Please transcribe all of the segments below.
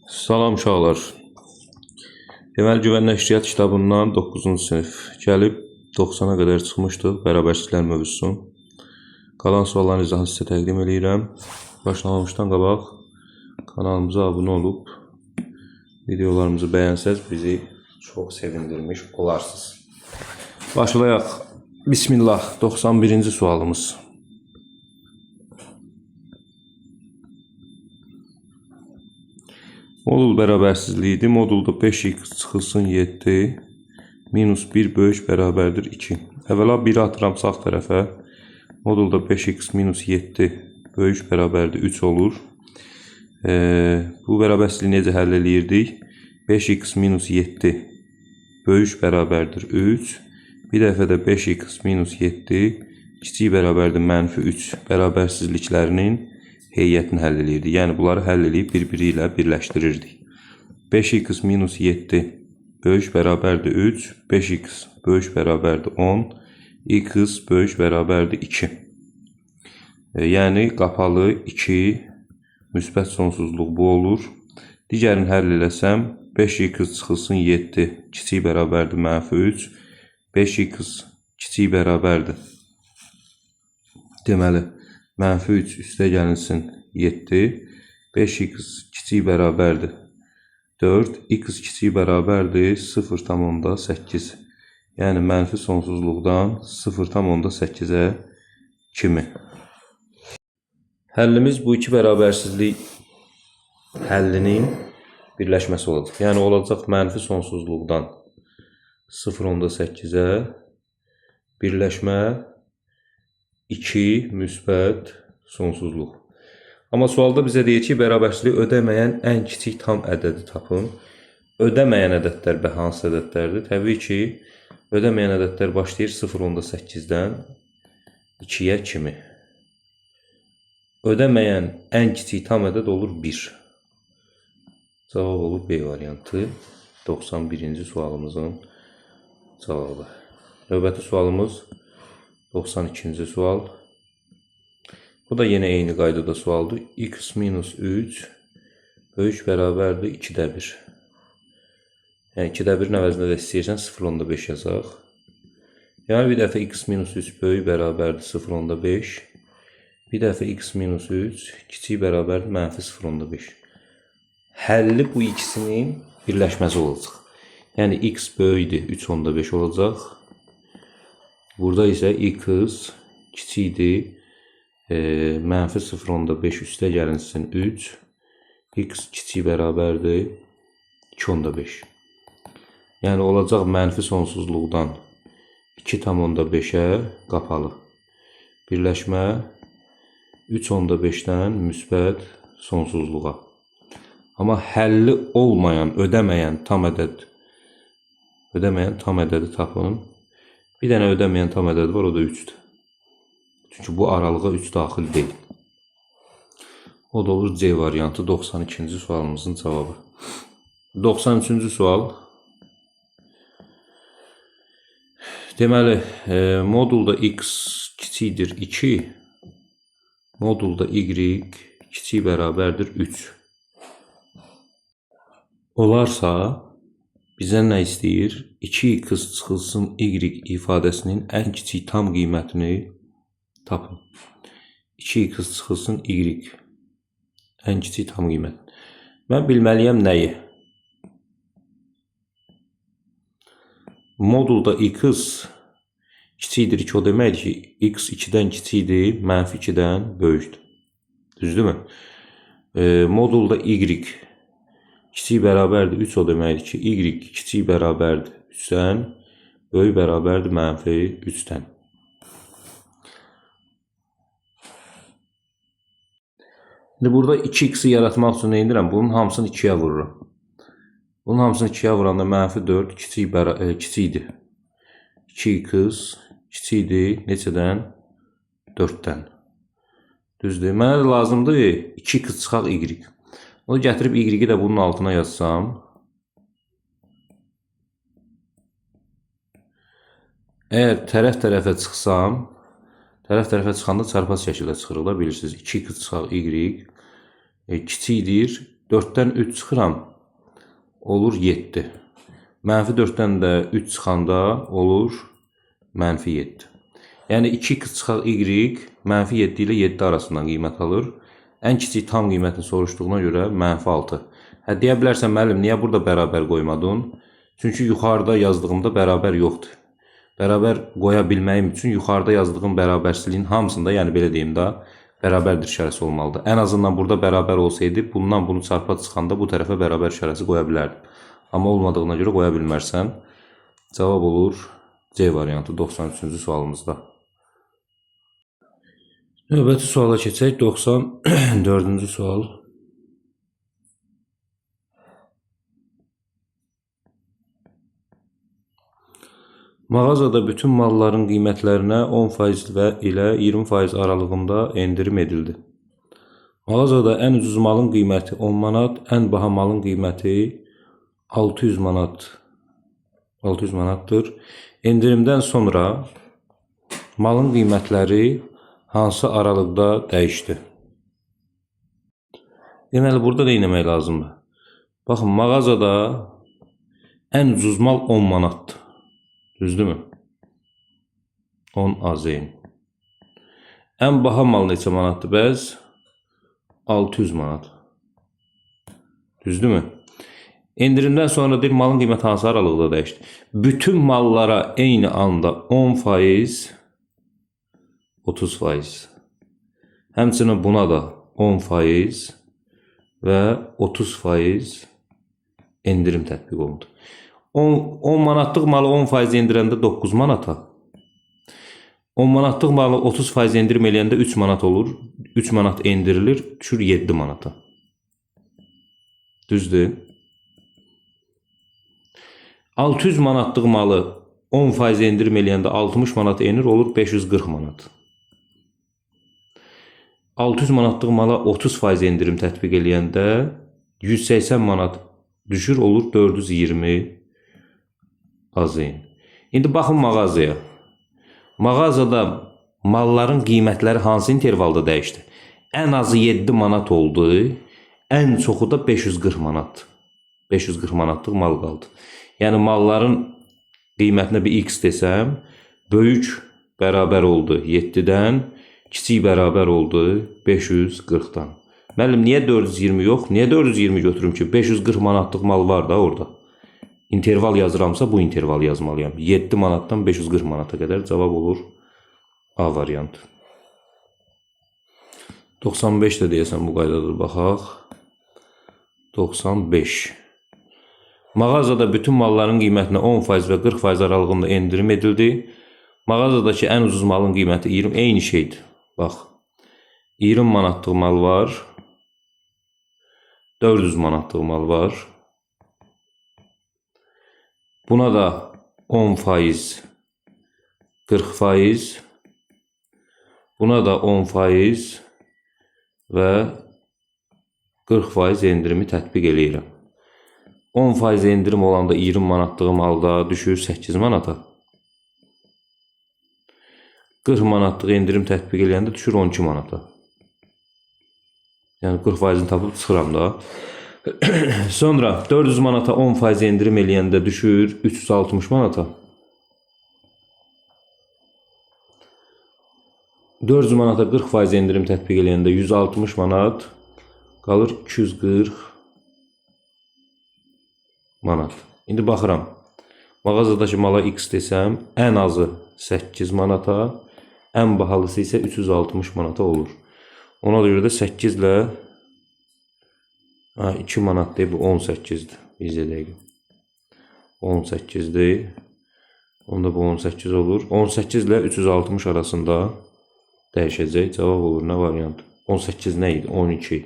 Salam uşaqlar. Deməli güvən nəşriyyat kitabından 9-cu sinif gəlib 90-a qədər çıxmışdıq bərabərçiliklər mövzusu. Qalan sualların izahını sizə təqdim edirəm. Başlamamışdan qabaq kanalımıza abunə olub videolarımızı bəyənsəz bizi çox sevindirmiş olarsınız. Başlayaq. Bismillah. 91-ci sualımız. Modul bərabərsizliyidir. Modulda 5x çıxılsın 7 minus 1 böyük bərabərdir 2. Əvvəla 1'i atıram sağ tərəfə. Modulda 5x minus 7 böyük bərabərdir 3 olur. Bu bərabərsizliyi necə həll eləyirdik? 5x minus 7 böyük bərabərdir 3. Bir dəfə də 5x minus 7 kiçik bərabərdir mənfi 3 bərabərsizliklərinin heyətini həll eləyirdik. Yəni bunları həll eləyib bir-biri ilə birləşdirirdik. 5x minus 7 böyük bərabərdir 3, 5x böyük bərabərdir 10, x böyük bərabərdir 2. Yəni qapalı 2 müsbət sonsuzluq bu olur. Digərini həll eləsəm 5x çıxılsın 7 kiçik bərabərdir mənfi 3, 5x kiçik bərabərdir. Deməli mənfi 3 üstə gəlinsin 7, 5x kiçik bərabərdir 4, x kiçik bərabərdir 0,8. Yəni mənfi sonsuzluqdan 0,8-ə kimi. Həllimiz bu iki bərabərsizlik həllinin birləşməsi olacaq. Yəni olacaq mənfi sonsuzluqdan 0,8-ə birləşmə 2 müsbət sonsuzluq. Amma sualda bizə deyir ki, bərabərsizliyi ödəməyən ən kiçik tam ədədi tapın. Ödəməyən ədədlər hansı ədədlərdir? Təbii ki, ödəməyən ədədlər başlayır 0,8-dən 2-yə kimi. Ödəməyən ən kiçik tam ədəd olur 1. Cavab olur B variantı. 91-ci sualımızın cavabı. Növbəti sualımız 92-ci sual. Bu da yenə eyni qaydada sualdır. X minus 3 böyük bərabərdir 2-də 1. Yəni 2-də 1-in əvəzində də istəyirsən 0,5 yazaq. Yəni bir dəfə x minus 3 böyük bərabərdir 0,5. Bir dəfə x minus 3 kiçik bərabərdir mənfi 0,5. Həlli bu ikisinin birləşməsi olacaq. Yəni x böyükdür 3,5 olacaq. Burada isə x kiçikdir, mənfi 0,5 üstə gəlinsin 3, x kiçik bərabərdir 2,5. Yəni olacaq mənfi sonsuzluqdan 2,5-ə qapalı. Birləşmə 3,5-dən müsbət sonsuzluğa. Amma həlli olmayan, ödəməyən tam ədədi tapın. Bir dənə ödəməyən tam ədəd var, o da 3'dür. Çünki bu aralığa 3 daxil deyil. O da olur C variantı 92-ci sualımızın cavabı. 93-cü sual. Deməli, modulda x kiçikdir 2, modulda y kiçik bərabərdir 3. Olarsa bizə nə istəyir? 2x çıxılsın y ifadəsinin ən kiçik tam qiymətini tapın. 2x çıxılsın y ən kiçik tam qiymət. Mən bilməliyəm nəyi? Modulda x kiçikdir 2 o deməkdir ki, x 2-dən kiçikdir, mənfi 2-dən böyükdür. Düzdürmü? Modulda y kiçik bərabərdir 3 o deməkdir ki, y kiçik bərabərdir 3-dən, böyük bərabərdir mənfi 3-dən. İndi burada 2x'i yaratmaq üçün nə edirəm? Bunun hamısını 2-yə vururam. Bunun hamısını 2-yə vuranda mənfi 4 kiçikdir. 2x kiçikdir neçədən? 4-dən. Düzdür. Mənə də lazımdır 2x çıxaq y. Onu gətirib y-i də bunun altına yazsam. Əgər tərəf-tərəfə çıxsam, tərəf-tərəfə çıxanda çarpaz şəkildə çıxırıq da, bilirsiniz. 2x çıxaq y kiçikdir 4-dən 3 çıxıram, olur 7. Mənfi 4-dən də 3 çıxanda olur mənfi 7. Yəni 2x çıxaq y mənfi 7 ilə 7 arasından qiymət alır. Ən kiçik tam qiymətini soruşduğuna görə mənfi 6. Deyə bilərsən, müəllim, niyə burada bərabər qoymadın? Çünki yuxarıda yazdığımda bərabər yoxdur. Bərabər qoya bilməyim üçün yuxarıda yazdığım bərabərsizliyin hamısında, yəni belə deyim də, bərabərdir işarəsi olmalıdır. Ən azından burada bərabər olsaydı, bundan bunu çarpa çıxanda bu tərəfə bərabər işarəsi qoya bilərdim. Amma olmadığına görə qoya bilmərsən. Cavab olur C variantı 93-cü sualımızda. Növbəti suala keçək. 94-cü sual. Mağazada bütün malların qiymətlərinə 10% ilə 20% aralığında endirim edildi. Mağazada ən ucuz malın qiyməti 10 manat, ən baha malın qiyməti 600 manatdır. Endirimdən sonra malın qiymətləri hansı aralıqda dəyişdi? Deməli, burada nə etmək lazımdır? Baxın, mağazada ən ucuz mal 10 manatdır. Düzdürmü? 10 AZN. Ən baha mal neçə manatdır bəs? 600 manat. Düzdürmü? Endirimdən sonra deyil, malın qiyməti hansı aralıqda dəyişdi? Bütün mallara eyni anda 10%, 30%. Həmçinin buna da 10% və 30% endirim tətbiq olundu. 10 manatlıq malı 10% endirəndə 9 manata. 10 manatlıq malı 30% endirim eləyəndə 3 manat olur. 3 manat endirilir, düşür 7 manata. Düzdür? 600 manatlıq malı 10% endirim eləyəndə 60 manat enir, olur 540 manat. 600 manatlıq mala 30% endirim tətbiq eləyəndə 180 manat düşür, olur 420 AZN. İndi baxın mağazaya. Mağazada malların qiymətləri hansı intervalda dəyişdi? Ən azı 7 manat oldu, ən çoxu da 540 manat. 540 manatlıq mal qaldı. Yəni malların qiymətinə bir x desəm, böyük bərabər oldu 7-dən, kiçik bərabər oldu 540-dan. Müəllim, niyə 420 yox? Niyə 420 götürüm ki? 540 manatlıq mal var da orada. İnterval yazıramsa bu interval yazmalıyam. 7 manatdan 540 manata qədər cavab olur A variantı. 95 də deyəsən bu qaydadır, baxaq. 95. Mağazada bütün malların qiymətinə 10% və 40% aralığında endirim edildi. Mağazadakı ən ucuz malın qiyməti 20, eyni şeydir. Bax, 20 manatlıq mal var, 400 manatlıq mal var. Buna da 10%, 40%, buna da 10% və 40% endirimi tətbiq eləyirəm. 10% endirim olanda 20 manatlıq malda düşür 8 manata. 40 manatlıq endirim tətbiq eləyəndə düşür 12 manata. Yəni 40%-ni tapıb çıxıram da. Sonra 400 manata 10% endirim eləyəndə düşür 360 manata. 400 manata 40% endirim tətbiq eləyəndə 160 manat qalır 240 manat. İndi baxıram. Mağazadakı mala x desəm, ən azı 8 manata, ən bahalısı isə 360 manata olur. Ona görə də 8 ilə 2 manat deyib, 18-dir. Bizə dəqiq. 18-dir. Onda bu 18 olur. 18 ilə 360 arasında dəyişəcək. Cavab olur nə variant? 18 nə idi? 12.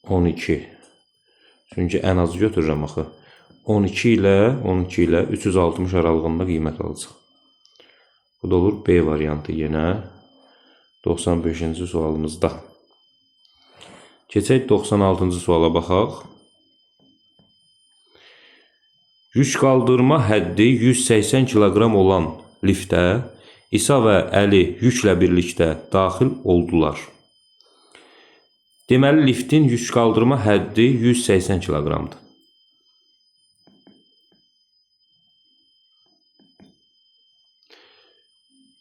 12. Çünki ən azı götürürəm axı. 12 ilə 360 aralığında qiymət alacaq. Bu da olur B variantı yenə 95-ci sualımızda. Keçək 96-cı suala baxaq. Yük qaldırma həddi 180 kiloqram olan liftə İsa və Əli yüklə birlikdə daxil oldular. Deməli, liftin yük qaldırma həddi 180 kiloqramdır.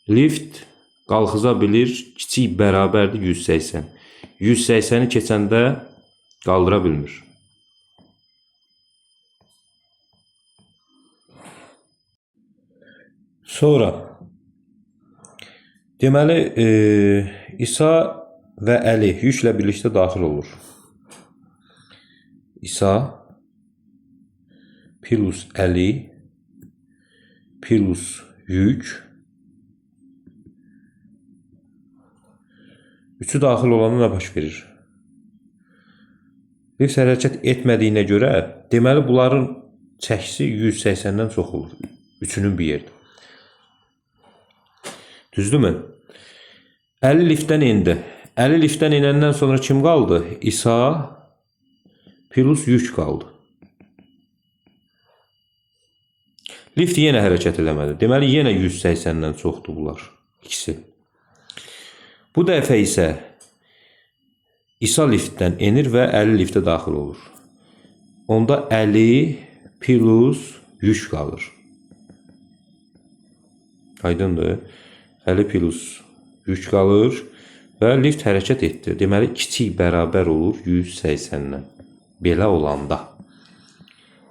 Lift qalxıza bilir, kiçik bərabərdir 180. 180-i keçəndə qaldıra bilmir. Sonra, deməli, İsa və Əli yüklə birlikdə daxil olur. İsa plus Əli plus yük. Üçü daxil olanda nə baş verir? Lift hərəkət etmədiyinə görə, deməli, bunların çəkisi 180-dən çox olur. Üçünün bir yerdə. Düzdürmü? Əli liftdən indi. Əli liftdən inəndən sonra kim qaldı? İsa plus yük qaldı. Lift yenə hərəkət eləmədi. Deməli, yenə 180-dən çoxdur bunlar. İkisi. Bu dəfə isə İsa liftdən enir və Əli liftə daxil olur. Onda Əli plus yük qalır. Aydındır. Əli plus yük qalır və lift hərəkət etdi. Deməli, kiçik bərabər olur 180-dən. Belə olanda.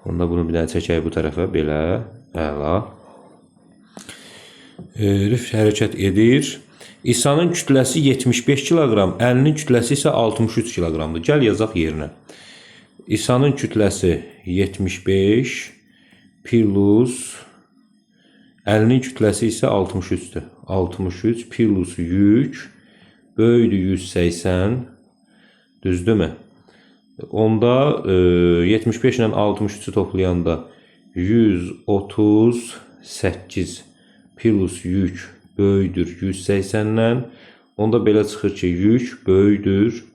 Onda bunu bir dənə çəkək bu tərəfə. Belə, əla. Lift hərəkət edir. İsa'nın kütləsi 75 kiloqram, Əlinin kütləsi isə 63 kiloqramdır. Gəl yazaq yerinə. İsa'nın kütləsi 75 plus Əlinin kütləsi isə 63-dür. 63 plus yük böyüdür 180. Düzdürmü? Onda 75 ilə 63-ü toplayanda 138 plus yük böyüdür 180-dən. Onda belə çıxır ki, yük böyüdür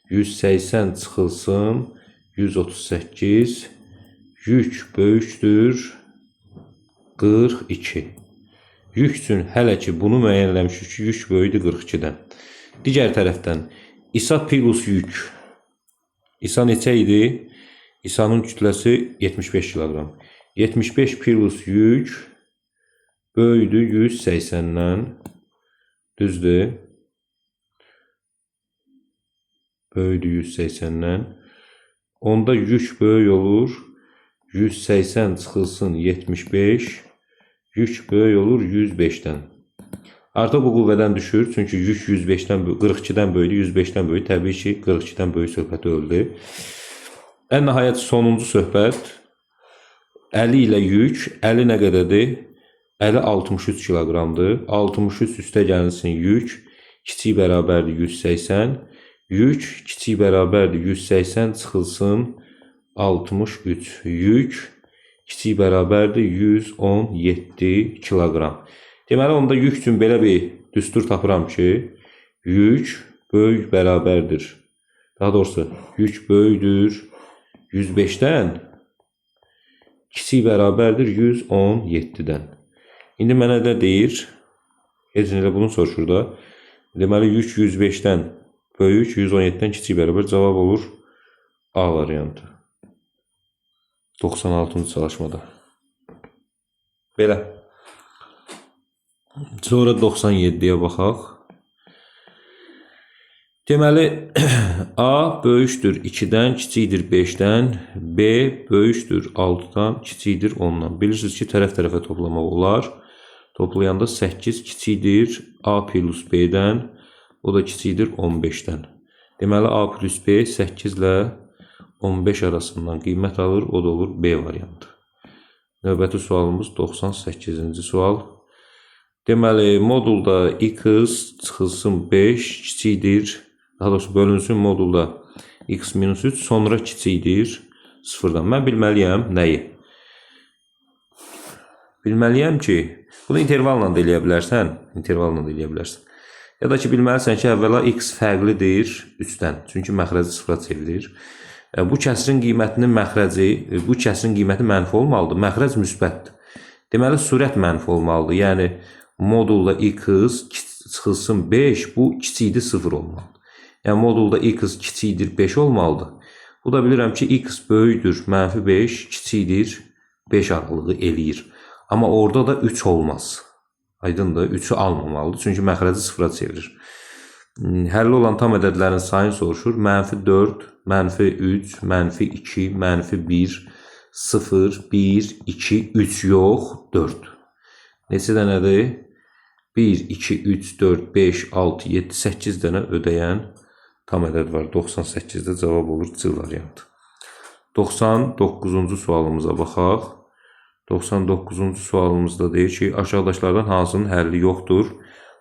180 çıxılsın 138. Yük böyükdür 42. Yük üçün hələ ki bunu müəyyənləmişik ki, yük böyüdür 42-dən. Digər tərəfdən İsa plus yük. İsa neçə idi? İsa'nın kütləsi 75 kiloqram. 75 plus yük böyüdür 180-dən. Düzdür. Böyüdür 180-dən. Onda yük böyük olur. 180 çıxılsın 75. Yük böyük olur 105-dən. Artıq bu qüvvədən düşür. Çünki yük 105-dən 42-dən böyüdür, 105-dən böyüdür. Təbii ki, 42-dən böyük söhbəti öldü. Ən nəhayət sonuncu söhbət. Əli ilə yük. Əli nə qədərdir? Əli 63 kiloqramdır. 63 üstə gəlinsin yük. Kiçik bərabərdir 180. Yük kiçik bərabərdir 180 çıxılsın 63. Yük kiçik bərabərdir 117 kiloqram. Deməli, onda yük üçün belə bir düstur tapıram ki, yük böyük bərabərdir. Daha doğrusu, yük böyükdür 105-dən, kiçik bərabərdir 117-dən. İndi mənə də deyir, hecinlə bunu soruşur da, deməli, yük 105-dən böyük, 117-dən kiçik bərabər cavab olur A variantı. 96-cı çalışmada. Belə. Sonra 97-yə baxaq. Deməli, A böyükdür 2-dən, kiçikdir 5-dən, B böyükdür 6-dan, kiçikdir 10-dan. Bilirsiniz ki, tərəf-tərəfə toplamaq olar. Toplayanda 8 kiçikdir A plus B-dən, o da kiçikdir 15-dən. Deməli, A plus B 8 ilə 15 arasından qiymət alır, o da olur B variantı. Növbəti sualımız 98-ci sual. Deməli, modulda x çıxılsın 5 kiçikdir, daha doğrusu bölünsün modulda x minus 3, sonra kiçikdir 0-dan. Mən bilməliyəm nəyi? Bilməliyəm ki, bunu intervalla da eləyə bilərsən, Ya da ki, bilməlisən ki, əvvəla x fərqlidir 3-dən, çünki məxrəci 0-a çevrilir. Bu kəsirin qiymətinin məxrəci, bu kəsirin qiyməti mənfi olmalıdır, məxrəc müsbətdir. Deməli, sürət mənfi olmalıdır, yəni modulda x çıxılsın 5, bu kiçikdir 0 olmalıdır. Yəni modulda x kiçikdir 5 olmalıdır. Bu da bilirəm ki, x böyükdür -5, kiçikdir 5 aralığı eləyir. Amma orada da 3 olmaz. Aydındır, 3'ü almamalıdır. Çünki məxrəci sıfıra çevirir. Həlli olan tam ədədlərin sayını soruşur. -4, -3, -2, -1, 0, 1, 2, 3 yox, 4. Neçə dənədir? 1, 2, 3, 4, 5, 6, 7, 8 dənə ödəyən tam ədəd var. 98-də cavab olur C variantı. 99-cu sualımıza baxaq. 99-cu sualımızda deyir ki, aşağıdakilərdən hansının həlli yoxdur?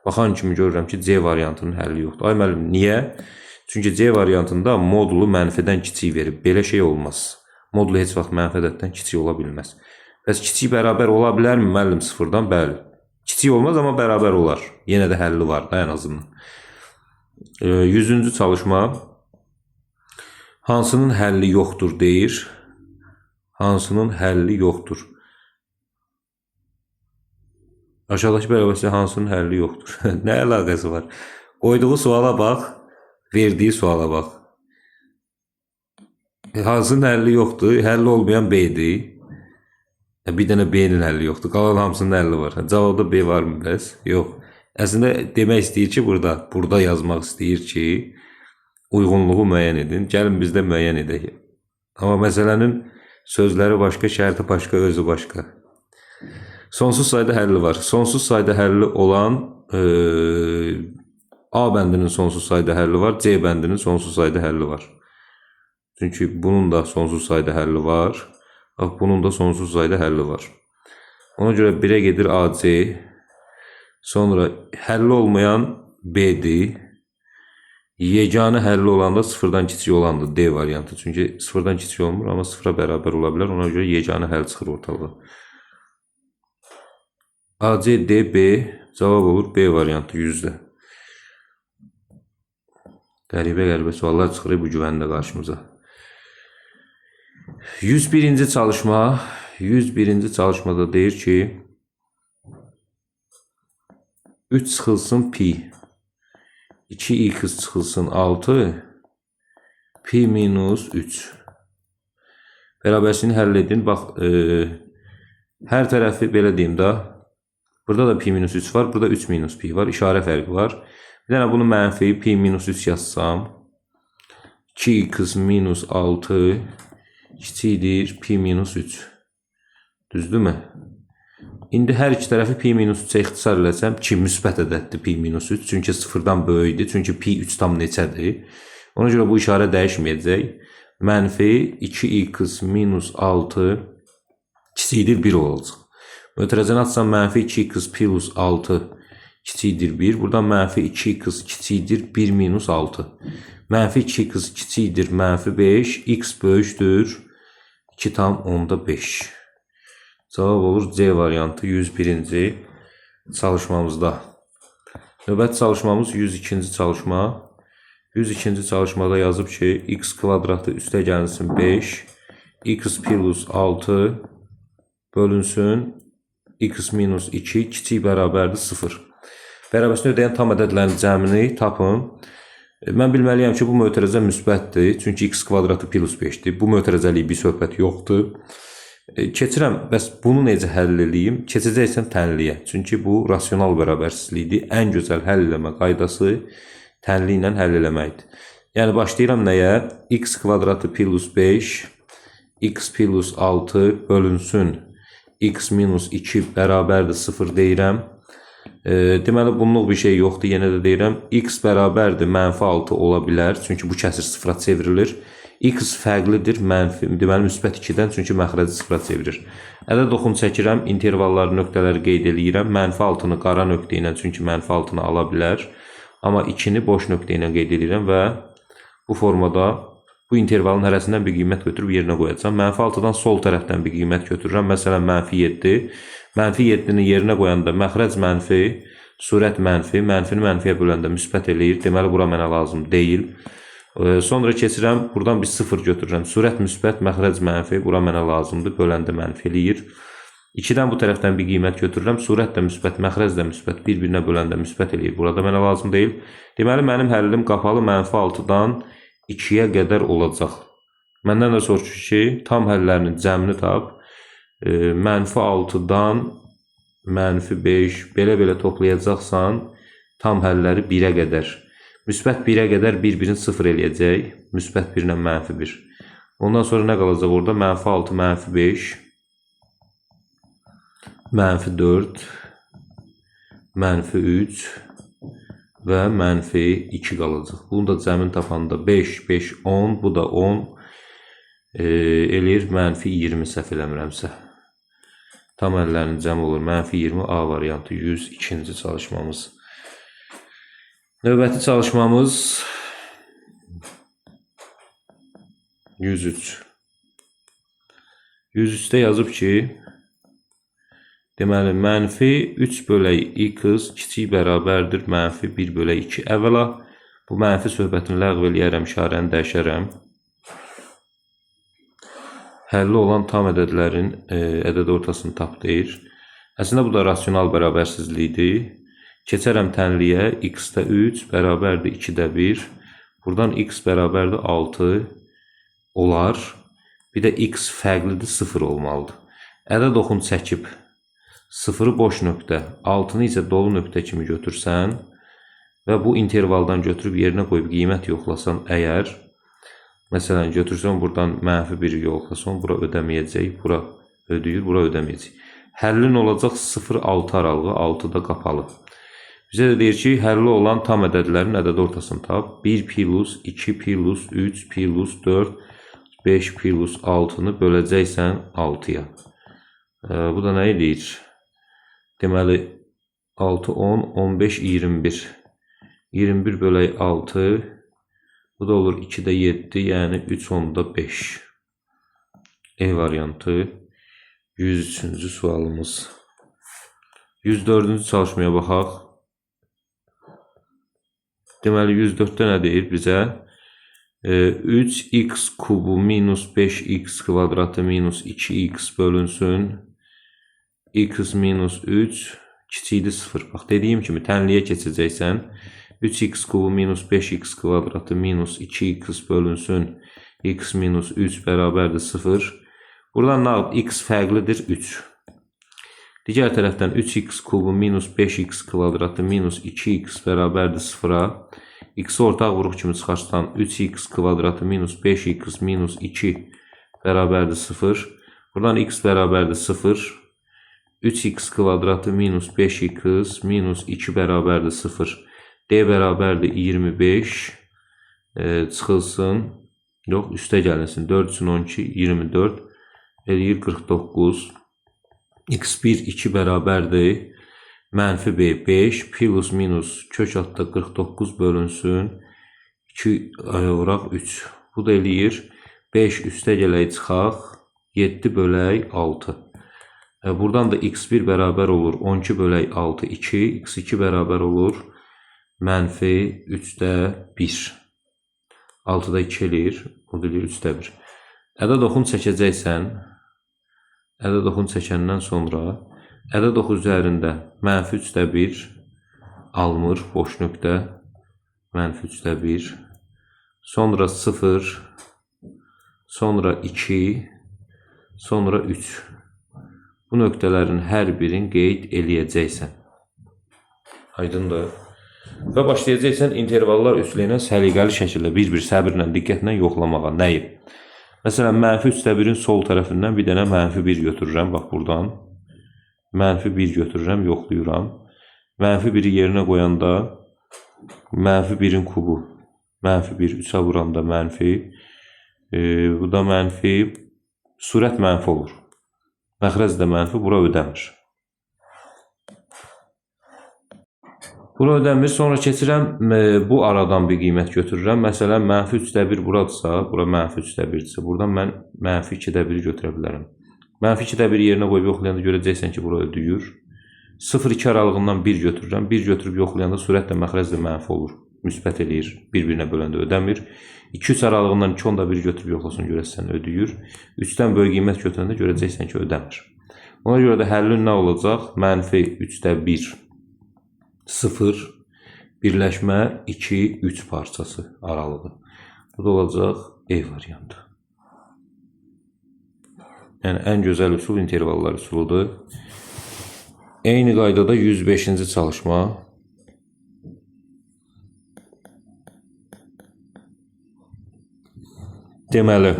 Baxan kimi görürəm ki, C variantının həlli yoxdur. Ay müəllim, niyə? Çünki C variantında modulu mənfidən kiçik verib. Belə şey olmaz. Modulu heç vaxt mənfi ədəddən kiçik ola bilməz. Bəs kiçik bərabər ola bilərmi müəllim sıfırdan? Bəli. Kiçik olmaz, amma bərabər olar. Yenə də həlli var da ən azından. 100-cü çalışma. Hansının həlli yoxdur deyir. Hansının həlli yoxdur. Aşağıdakı bərabərliklə hansının həlli yoxdur? Nə əlaqəsi var? Qoyduğu suala bax, verdiyi suala bax. Hansının həlli yoxdur? Həlli olmayan B-dir. Bir dənə B-nin həlli yoxdur. Qalan hamısının həlli var. Cavabda B var mı bəs? Yox. Əslində demək istəyir ki, burada yazmaq istəyir ki, uyğunluğu müəyyən edin. Gəlin biz də müəyyən edək. Amma məsələnin sözləri başqa, şərti başqa, özü başqa. Sonsuz sayda həlli var. Sonsuz sayda həlli olan A bəndinin sonsuz sayda həlli var, C bəndinin sonsuz sayda həlli var. Çünki bunun da sonsuz sayda həlli var. Bunun da sonsuz sayda həlli var. Ona görə 1'ə gedir AC. Sonra həlli olmayan B'dir. Yeganə həlli olanda sıfırdan kiçik olandır D variantı. Çünki sıfırdan kiçik olmur, amma sıfıra bərabər ola bilər. Ona görə yeganə həll çıxır ortalığa. AC, D, B cavab olur B variantı 100'də. Qəribə suallar çıxır bu güvəndə qarşımıza. 101-ci çalışma. 101-ci çalışmada deyir ki 3 çıxılsın pi. 2x çıxılsın 6. Pi minus 3. Bərabərsini həll edin. Bax, hər tərəfi belə deyim də. Burada da pi minus 3 var. Burada 3 minus pi var. İşarə fərqi var. Bir dənə bunu mənfi pi minus 3 yazsam. 2x minus 6 kiçikdir pi minus 3. Düzdürmü? İndi hər iki tərəfi pi minus 3'ə ixtisar eləsəm ki, müsbət ədəddir pi minus 3. Çünki sıfırdan böyükdir. Çünki pi 3 tam neçədir? Ona görə bu işarə dəyişməyəcək. Mənfi 2x minus 6 kiçikdir 1 olacaq. Mötərəzəni atsam mənfi 2x plus 6 kiçikdir 1. Buradan mənfi 2x kiçikdir 1 minus 6. Mənfi 2x kiçikdir mənfi 5. X böyükdür 2 tam onda 5. Cavab olur C variantı 101-ci çalışmamızda. Növbəti çalışmamız 102-ci çalışma. 102-ci çalışmada yazıb ki, x kvadratı üstə gəlsin 5. X plus 6 bölünsün x minus 2 kiçik bərabərdir 0. Bərabərsini ödəyən tam ədədlərin cəmini tapın. Mən bilməliyəm ki, bu mötərəzə müsbətdir. Çünki x kvadratı plus 5'dir. Bu mötərəzəlik bir söhbət yoxdur. Keçirəm, bəs bunu necə həll edeyim? Keçəcəksən tənliyə. Çünki bu rasional bərabərsizlikdir. Ən gözəl həll eləmə qaydası tənli ilə həll eləməkdir. Yəni başlayıram nəyə? X kvadratı plus 5, x plus 6 bölünsün x minus 2 bərabərdir 0 deyirəm. Deməli, bunluq bir şey yoxdur. Yenə də deyirəm, x bərabərdir mənfi 6 ola bilər. Çünki bu kəsir sıfıra çevrilir. X fərqlidir mənfi, deməli müsbət 2-dən, çünki məxrəci sıfıra çevirir. Ədəd oxunu çəkirəm, intervalları, nöqtələri qeyd eləyirəm. Mənfi 6-nı qara nöqtə ilə, çünki mənfi 6-nı ala bilər. Amma 2-ni boş nöqtə ilə qeyd eləyirəm və bu formada bu intervalın hərəsindən bir qiymət götürüb yerinə qoyacağam. Mənfi 6-dan sol tərəfdən bir qiymət götürürəm. Məsələn, mənfi 7. Mənfi 7-ni yerinə qoyanda məxrəc mənfi, surət mənfi, mənfini mənfiyə böləndə müsbət eləyir. Deməli, bura mənə lazım deyil. Sonra keçirəm, buradan bir 0 götürürəm. Surət müsbət, məxrəc mənfi, bura mənə lazımdır. Böləndə mənfi eləyir. 2-dən bu tərəfdən bir qiymət götürürəm. Surət də müsbət, məxrəc də müsbət, bir-birinə böləndə müsbət eləyir. Burada mənə lazım deyil. Deməli, mənim həllim qapalı -6-dan 2-yə qədər olacaq. Məndən də soruşur ki, tam həllərinin cəmini tap. -6-dan -5 belə toplayacaqsan, tam həlləri 1-ə qədər. Müsbət 1-ə qədər bir-birini 0 eləyəcək. Müsbət 1 ilə -1. Ondan sonra nə qalacaq orada? -6, -5, -4, -3 və -2 qalacaq. Bunu da cəmin tapanda 5, 5, 10, bu da 10 eləyir -20 səhv eləmirəmsə. Tam həllərin cəmi olur. -20 A variantı 102-ci çalışmamız. Növbəti çalışmamız 103. 103-də yazıb ki, deməli, -3 bölək x kiçik bərabərdir -1 bölək 2. Əvvəla bu mənfi söhbətini ləğv eləyərəm, işarəni dəyişərəm. Həlli olan tam ədədlərin ədəd ortasını tap deyir. Əslində bu da rasional bərabərsizlikdir. Keçərəm tənliyə, x-də 3 bərabərdir 2-də 1. Buradan x bərabərdir 6 olar. Bir də x fərqlidir 0 olmalıdır. Ədəd oxunu çəkib 0-ı boş nöqtə, 6-nı isə dolu nöqtə kimi götürsən və bu intervaldan götürüb yerinə qoyub qiymət yoxlasan əgər, məsələn, götürsən buradan -1 yoxlasan, bura ödəməyəcək, bura ödəyir, bura ödəməyəcək. Həllin olacaq 0-6 aralığı, 6-da qapalı. Bizə də deyir ki, həlli olan tam ədədlərin ədəd ortasını tap. 1 plus 2 plus 3 plus 4 5 plus 6-nı böləcəksən 6-ya. Bu da nə edir? Deməli, 6, 10, 15, 21. 21 bölək 6. Bu da olur 2-də 7, yəni 3, 10-da 5. E variantı 103-cü sualımız. 104-cü çalışmaya baxaq. Deməli, 104-də nə deyir bizə? 3x kubu minus 5x kvadratı minus 2x bölünsün. X minus 3 kiçikdir 0. Bax, dediyim kimi tənliyə keçəcəksən. 3x kubu minus 5x kvadratı minus 2x bölünsün. X minus 3 bərabərdir 0. Buradan nə yapıb? X fərqlidir 3. Digər tərəfdən 3x kubu minus 5x kvadratı minus 2x bərabərdir 0-a. X-i ortaq vuruq kimi çıxarsan 3x kvadratı minus 5x minus 2 bərabərdir 0. Buradan x bərabərdir 0. 3x kvadratı minus 5x minus 2 bərabərdir 0. D bərabərdir 25. Çıxılsın. Yox, üstə gəlinsin. 4 üçün 12, 24. Eləyir 49. x1, 2 bərabərdir. -b 5 plus minus kök altda 49 bölünsün 2 vuraq 3. Bu da eləyir 5 üstə gələk çıxaq 7 bölək 6. Buradan da x1 bərabər olur 12 bölək 6 2. x2 bərabər olur -3-də 1. 6-da 2 eləyir. O da eləyir 3-də 1. Ədəd oxunu çəkəcəksən. Ədəd oxunu çəkəndən sonra ədəd oxu üzərində -3-də 1 almır, boş nöqtə, -3-də 1, sonra 0, sonra 2, sonra 3. Bu nöqtələrin hər birini qeyd eləyəcəksən. Aydındır. Və başlayacaqsən intervallar üsləyinə səliqəli şəkildə bir-bir səbirlə, diqqətlə yoxlamağa. Nəyi? Məsələn, -3-də 1-in sol tərəfindən bir dənə -1 götürürəm, bax buradan. -1 götürürəm, yoxlayıram. -1-i yerinə qoyanda -1-in kubu, -1, 3-ə vuranda mənfi, bu da mənfi, surət mənfi olur. Məxrəc də mənfi, bura ödəmir. Bura ödəmir, sonra keçirəm, bu aradan bir qiymət götürürəm. Məsələn, -3-də 1 buradırsa, bura -3-də 1-dirsə, buradan mən -2-də 1 götürə bilərəm. -2-də 1 yerinə qoyub yoxlayanda görəcəksən ki, bura ödəyir. 0-2 aralığından 1 götürürəm. 1 götürüb yoxlayanda surət də məxrəc də mənfi olur. Müsbət eləyir, bir-birinə böləndə ödəmir. 2-3 aralığından 2-10-da 1 götürüb yoxlasan görəcəksən ödəyir. 3-dən böyük qiymət götürəndə görəcəksən ki, ödəmir. Ona görə də həllin nə olacaq? Mənfi 3-də 1, 0, birləşmə 2, 3 parçası aralığı. Bu da olacaq E variantı. Yəni, ən gözəl üsul intervallar üsuludur. Eyni qaydada 105-ci çalışma. Deməli,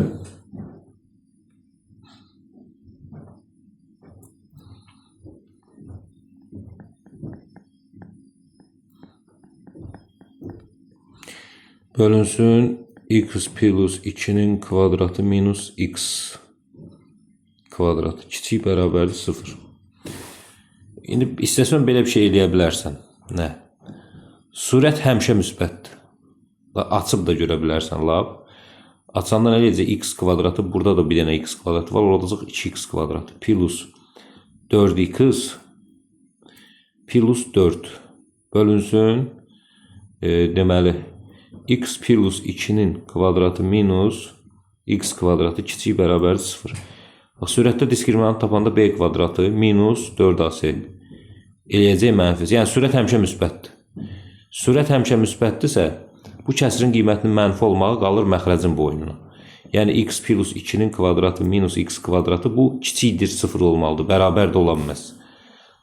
bölünsün x plus 2'nin kvadratı minus x kvadratı kiçik bərabərdir 0. İndi istəsən belə bir şey eləyə bilərsən. Nə? Surət həmişə müsbətdir. Açıb da görə bilərsən lab. Açanda nə deyəcək? X kvadratı, burada da bir dənə x kvadratı var. Olacaq 2x kvadratı plus 4x plus 4 bölünsün. Deməli, x plus 2'nin kvadratı minus x kvadratı kiçik bərabərdir 0. Bax, sürətdə diskriminant tapanda b kvadratı minus 4ac eləyəcək mənfi. Yəni, sürət həmişə müsbətdir. Sürət həmişə müsbətdirsə, bu kəsirin qiymətinin mənfi olmağı qalır məxrəcin boynuna. Yəni, x plus 2'nin kvadratı minus x kvadratı bu kiçikdir 0 olmalıdır. Bərabər də ola bilməz.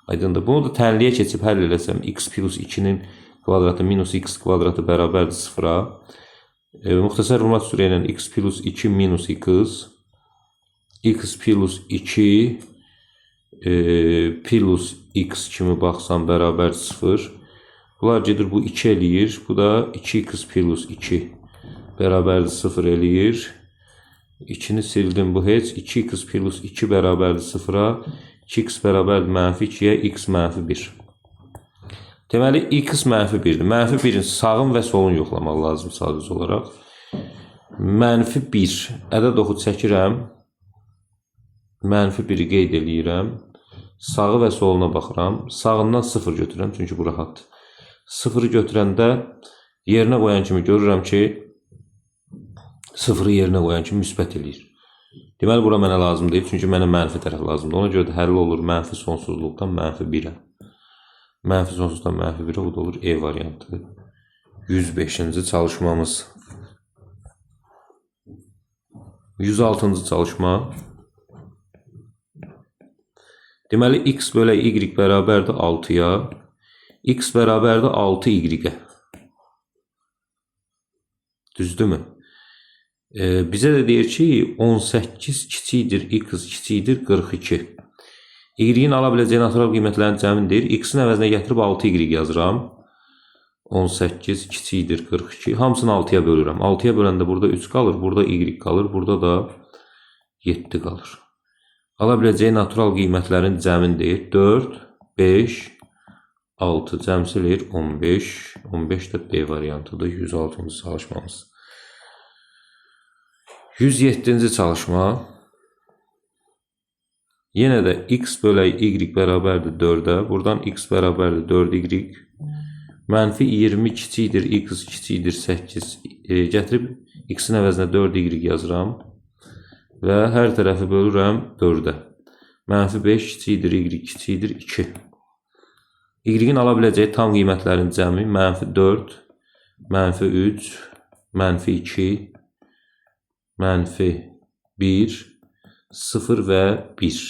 Aydındır. Bunu da tənliyə keçib həll eləsəm, x plus 2'nin kvadratı minus x kvadratı bərabərdir 0-a. Müxtəsər vurma üsulu ilə x plus 2 minus x plus 2 plus x kimi baxsam bərabər 0. Bunlar gedir, bu 2 eləyir. Bu da 2x plus 2 bərabərdir 0 eləyir. 2'ni sildim, bu heç. 2x plus 2 bərabərdir 0-a. 2x bərabərdir mənfi 2-yə, x mənfi 1. Deməli, x mənfi 1'dir. Mənfi 1'in sağın və solun yoxlamaq lazım sadəcə olaraq. Mənfi 1. Ədəd oxu çəkirəm. Mənfi 1'i qeyd eləyirəm. Sağı və soluna baxıram. Sağından 0 götürürəm, çünki bu rahatdır. 0'ı götürəndə yerinə qoyan kimi görürəm ki, 0'ı yerinə qoyan kimi müsbət eləyir. Deməli, bura mənə lazım deyil, çünki mənə mənfi tərəf lazımdır. Ona görə də həll olur mənfi sonsuzluqdan mənfi 1'ə. Mənfi sonsuzdan mənfi 1'ə, bu da olur E variantı. 105-ci çalışmamız. 106-cı çalışma. Deməli, x bölə y bərabərdir 6-ya. X bərabərdir 6y-ə. Düzdürmü? Bizə də deyir ki, 18 kiçikdir, x kiçikdir 42. Y-in ala biləcəyi natural qiymətlərin cəmini deyir. X-in əvəzinə gətirib 6y yazıram. 18 kiçikdir 42. Hamısını 6-ya bölürəm. 6-ya böləndə burada 3 qalır, burada y qalır, burada da 7 qalır. Ala biləcəyi natural qiymətlərin cəmini deyir. 4, 5, 6 cəmsilir 15. 15 də B variantıdır. 106-cı çalışmamız. 107-ci çalışma. Yenə də x bölə y bərabərdir 4'ə. Buradan x bərabərdir 4y. Mənfi 20 kiçikdir, x kiçikdir 8. Gətirib x-in əvəzinə 4y yazıram. Və hər tərəfi bölürəm 4'ə. Mənfi 5 kiçikdir, y kiçikdir 2. Y-in ala biləcəyi tam qiymətlərin cəmi mənfi 4, mənfi 3, mənfi 2, mənfi 1, 0 və 1.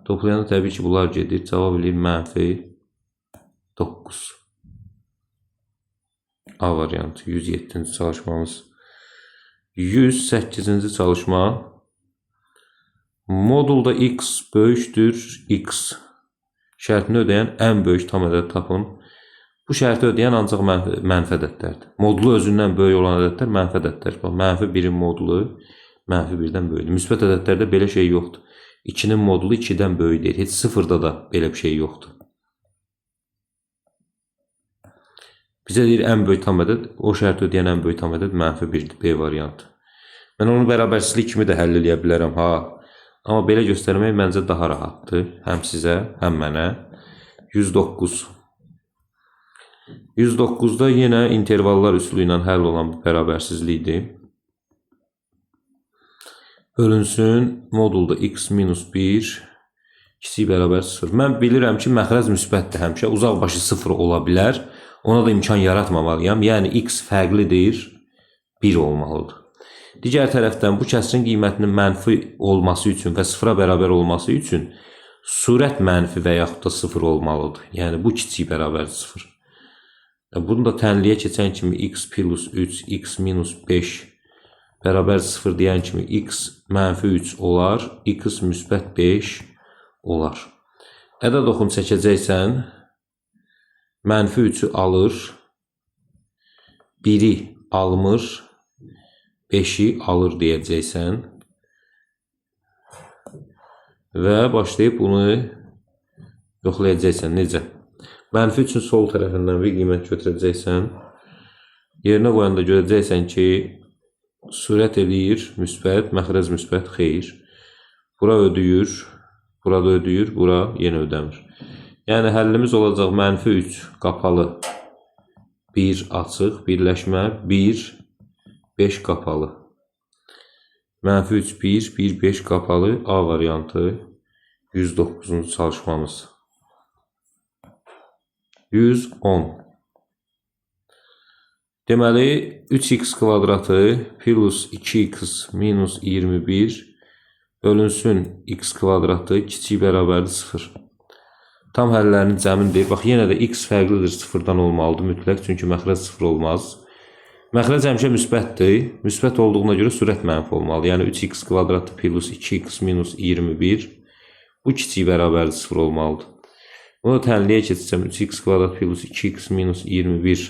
Toplayanda təbii ki, bunlar gedir. Cavab eləyir mənfi 9. A variantı 107-ci çalışmamız. 108-ci çalışma. Modulda x böyükdür x şərtini ödəyən ən böyük tam ədəd tapın. Bu şərti ödəyən ancaq mənfi ədədlərdir. Modulu özündən böyük olan ədədlər mənfi ədədlər. Mənfi 1'in modulu mənfi 1'dən böyükdür. Müsbət ədədlərdə belə şey yoxdur. 2'nin modulu 2'dən böyük deyil. Heç 0'da da belə bir şey yoxdur. Bizə deyir ən böyük tam ədəd, o şərti ödəyən ən böyük tam ədəd mənfi 1'dir, B variantı. Mən onu bərabərsizlik kimi də həll eləyə bilərəm, ha. Amma belə göstərmək məncə daha rahatdır. Həm sizə, həm mənə. 109. 109'da yenə intervallar üsulu ilə həll olan bərabərsizlikdir. Bölünsün modulda x minus 1, Kiçik bərabər 0. Mən bilirəm ki, məxrəc müsbətdir həmişə. Uzaq başı 0 ola bilər. Ona da imkan yaratmamalıyam. Yəni x fərqlidir, 1 olmalıdır. Digər tərəfdən bu kəsrin qiymətinin mənfi olması üçün və 0-a bərabər olması üçün surət mənfi və yaxud da 0 olmalıdır. Yəni bu kiçik bərabər 0. Bunu da tənliyə keçən kimi x plus 3, x minus 5 bərabər 0 deyən kimi x mənfi 3 olar, x müsbət 5 olar. Ədəd oxunu çəkəcəksən, mənfi 3'ü alır, 1'i almır, 5'i alır deyəcəksən və başlayıb bunu yoxlayacaqsən. Necə? Mənfi 3'ün sol tərəfindən bir qiymət götürəcəksən, yerinə qoyanda görəcəksən ki, surət eləyir, müsbət, məxrəc müsbət, xeyir. Bura ödəyir, burada ödəyir, bura yenə ödəmir. Yəni həllimiz olacaq mənfi 3 qapalı, 1 açıq, birləşmə, 1, 5 qapalı. Mənfi 3, 1, 1, 5 qapalı, A variantı 109-cu çalışmamız. 110. Deməli, 3x kvadratı plus 2x minus 21 bölünsün x kvadratı kiçik bərabərdir 0. Tam həllərinin cəmindir. Bax, yenə də x fərqlidir 0-dan olmalıdır mütləq, çünki məxrəc 0 olmaz. Məxrəc həmişə müsbətdir. Müsbət olduğuna görə sürət mənfi olmalı. Yəni 3x kvadratı plus 2x minus 21 bu kiçik bərabərdir 0 olmalıdır. Bunu tənliyə keçəcəm. 3x kvadrat plus 2x minus 21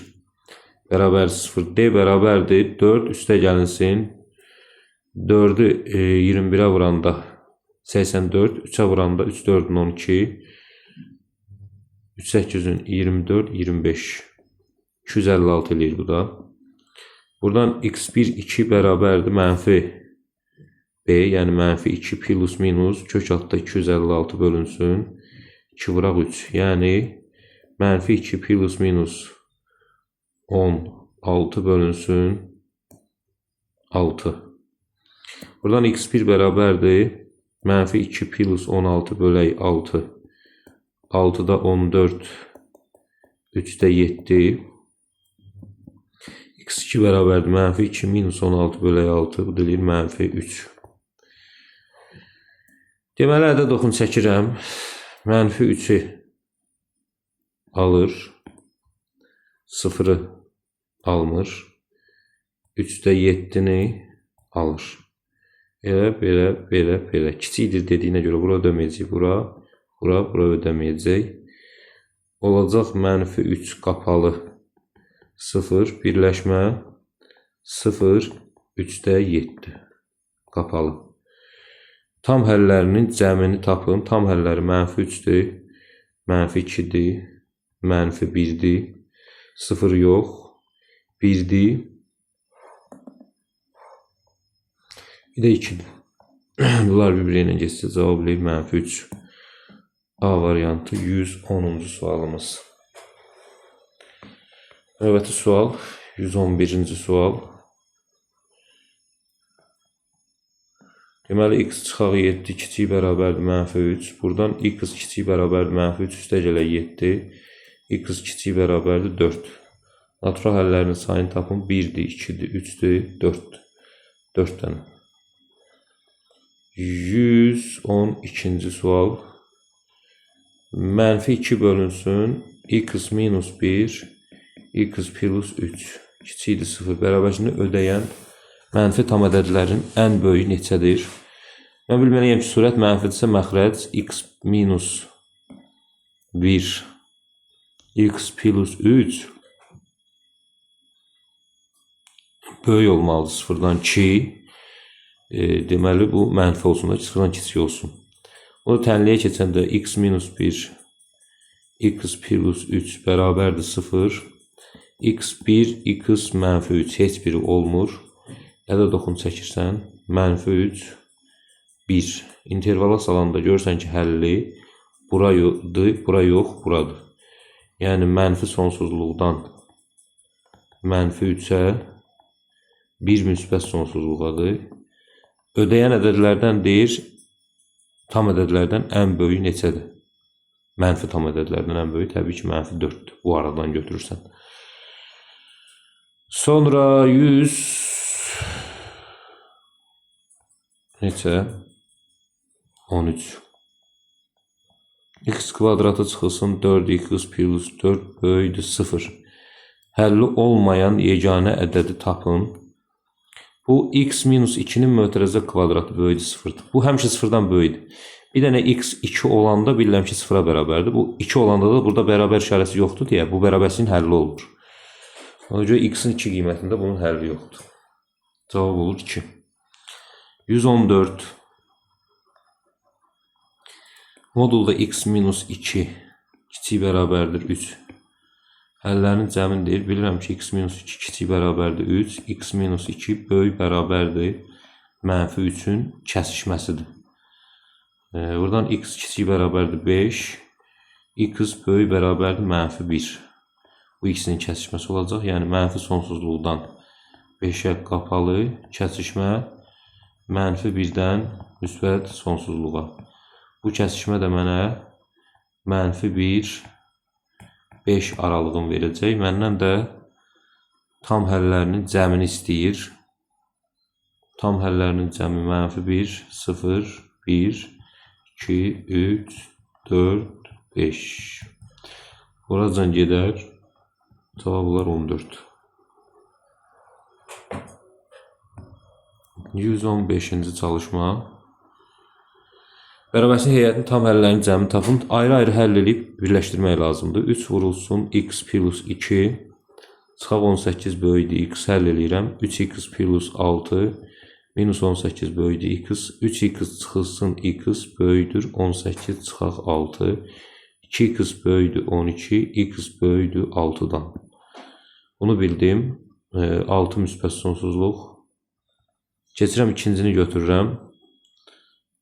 bərabər 0. D bərabərdir. 4 üstə gəlinsin. 4'ü 21'ə vuranda 84. 3'ə vuranda 3, 4'ün 12. 3, 8'ün 24, 25. 256 eləyir bu da. Buradan x1, 2 bərabərdir. Mənfi B, yəni mənfi 2 plus minus kök altda 256 bölünsün. 2 vuraq 3. Yəni mənfi 2 plus minus 16 bölünsün 6. Buradan x1 bərabərdir. Mənfi 2 plus 16 bölək 6. 6'da 14. 3'də 7. x2 bərabərdir. Mənfi 2 minus 16 bölək 6. Bu deyir mənfi 3. Deməli, ədəd oxunu çəkirəm. Mənfi 3'ü alır, 0'ı almır, 3'də 7'ni alır. Belə. Kiçikdir dediyinə görə bura ödəməyəcək, bura ödəməyəcək. Olacaq mənfi 3 qapalı, 0, birləşmə, 0, 3'də 7 qapalı. Tam həllərinin cəmini tapın. Tam həlləri mənfi 3'dür, mənfi 2'dir, mənfi 1'dir, 0 yox, 1'dir, bir də 2'dir. Bunlar bir-biriylə geçsə cavab eləyir mənfi 3. A variantı 110-cu sualımız. Növbəti sual 111-ci sual. Deməli, x çıxağı 7 kiçik bərabərdir mənfi 3. Buradan x kiçik bərabərdir mənfi 3 üstə gələ 7. X kiçik bərabərdir 4. Natural həllərinin sayını tapın. 1'dir, 2'dir, 3'dir, 4'dir. 4 dənə. 112-ci sual. Mənfi 2 bölünsün. X minus 1, x plus 3. Kiçikdir 0. Bərabərçini ödəyən mənfi tam ədədlərin ən böyüyü neçədir? Mən bilməliyəm ki, surət mənfidirsə məxrəc x minus 1, x plus 3 böyük olmalıdır 0'dan 2. Deməli, bu mənfi olsun da 0'dan kiçik olsun. Onu tənliyə keçəndə x minus 1, x plus 3 bərabərdir 0. x1, x mənfi 3 heç biri olmur. Ədəd oxunu çəkirsən, mənfi 3, 1. İntervala salanda görürsən ki, həlli bura yox, buradır. Yəni, mənfi sonsuzluqdan mənfi 3'ə 1 müsbət sonsuzluqadır. Ödəyən ədədlərdən deyir, tam ədədlərdən ən böyüyü neçədir? Mənfi tam ədədlərdən ən böyüyü təbii ki, mənfi 4-dür. Bu aradan götürürsən. Sonra 100 neçə? 13. X kvadratı çıxılsın 4x plus 4 böyüdür 0. Həlli olmayan yeganə ədədi tapın. Bu x minus 2'nin mötərəzə kvadratı böyüdür 0'dır. Bu həmişə 0'dan böyüdür. Bir dənə x 2 olanda bilirəm ki 0'a bərabərdir. Bu 2 olanda da burada bərabər işarəsi yoxdur deyə bu bərabərsizliyin həlli olur. Ona görə x-in 2 qiymətində bunun həlli yoxdur. Cavab olur 2. 114. Modulda x minus 2 kiçik bərabərdir 3. Həllərin cəmin deyil. Bilirəm ki x minus 2 kiçik bərabərdir 3. X minus 2 böyük bərabərdir mənfi 3'ün kəsişməsidir. Buradan x kiçik bərabərdir 5. X böyük bərabərdir mənfi 1. Bu ikisinin kəsişməsi olacaq. Yəni mənfi sonsuzluqdan 5'ə qapalı kəsişmə mənfi 1'dən müsbət sonsuzluğa. Bu kəsişmə də mənə mənfi 1, 5 aralığını verəcək. Məndən də tam həllərinin cəmini istəyir. Tam həllərinin cəmi mənfi 1, 0, 1, 2, 3, 4, 5. Oracan gedər. Cavablar 14. 115-ci çalışma. Bərabərsizlik heyətinin tam həllərinin cəmini tapın. Ayrı-ayrı həll edib birləşdirmək lazımdır. 3 vurulsun x plus 2 çıxaq 18 böyüdür x həll edirəm. 3x plus 6 minus 18 böyüdür x. 3x çıxılsın x böyüdür 18 çıxaq 6. 2x böyüdür 12, x böyüdür 6'dan. Bunu bildim. 6 müsbət sonsuzluq. Keçirəm ikincini götürürəm.